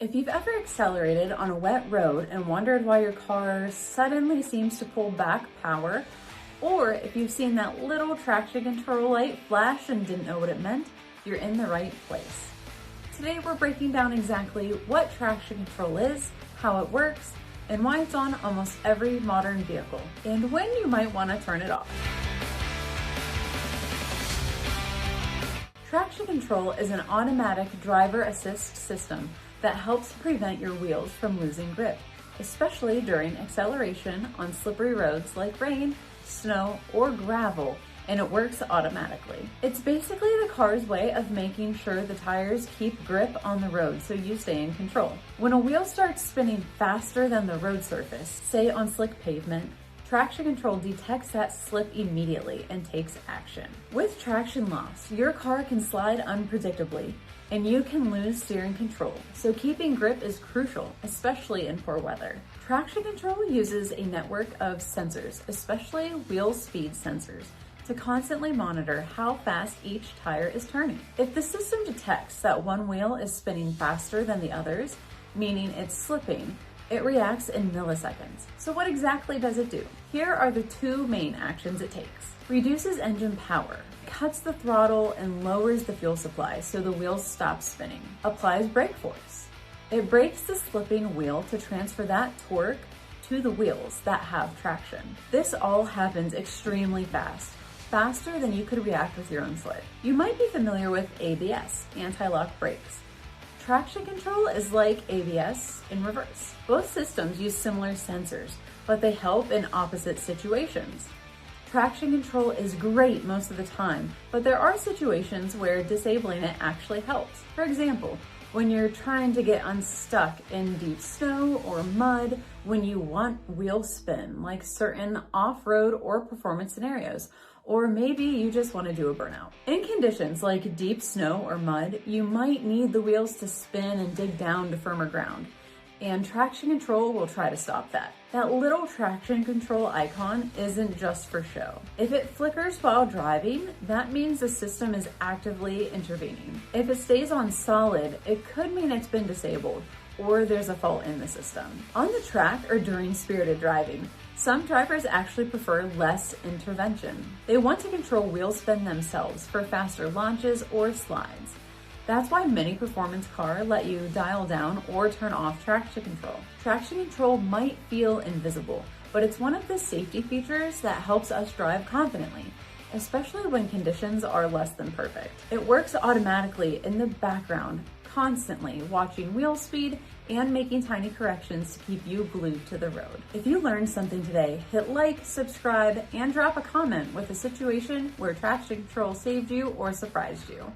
If you've ever accelerated on a wet road and wondered why your car suddenly seems to pull back power, or if you've seen that little traction control light flash and didn't know what it meant, you're in the right place. Today we're breaking down exactly what traction control is, how it works, and why it's on almost every modern vehicle, and when you might want to turn it off. Traction control is an automatic driver assist system that helps prevent your wheels from losing grip, especially during acceleration on slippery roads like rain, snow, or gravel, and it works automatically. It's basically the car's way of making sure the tires keep grip on the road so you stay in control. When a wheel starts spinning faster than the road surface, say on slick pavement, traction control detects that slip immediately and takes action. With traction loss, your car can slide unpredictably and you can lose steering control, so keeping grip is crucial, especially in poor weather. Traction control uses a network of sensors, especially wheel speed sensors, to constantly monitor how fast each tire is turning. If the system detects that one wheel is spinning faster than the others, meaning it's slipping, it reacts in milliseconds. So what exactly does it do? Here are the two main actions it takes. Reduces engine power, cuts the throttle and lowers the fuel supply so the wheels stop spinning. Applies brake force. It brakes the slipping wheel to transfer that torque to the wheels that have traction. This all happens extremely fast, faster than you could react with your own foot. You might be familiar with ABS, anti-lock brakes. Traction control is like ABS in reverse. Both systems use similar sensors, but they help in opposite situations. Traction control is great most of the time, but there are situations where disabling it actually helps. For example, when you're trying to get unstuck in deep snow or mud, when you want wheel spin, like certain off-road or performance scenarios, or maybe you just want to do a burnout. In conditions like deep snow or mud, you might need the wheels to spin and dig down to firmer ground, and traction control will try to stop that. That little traction control icon isn't just for show. If it flickers while driving, that means the system is actively intervening. If it stays on solid, it could mean it's been disabled or there's a fault in the system. On the track or during spirited driving, some drivers actually prefer less intervention. They want to control wheel spin themselves for faster launches or slides. That's why many performance cars let you dial down or turn off traction control. Traction control might feel invisible, but it's one of the safety features that helps us drive confidently, especially when conditions are less than perfect. It works automatically in the background, constantly watching wheel speed and making tiny corrections to keep you glued to the road. If you learned something today, hit like, subscribe, and drop a comment with a situation where traction control saved you or surprised you.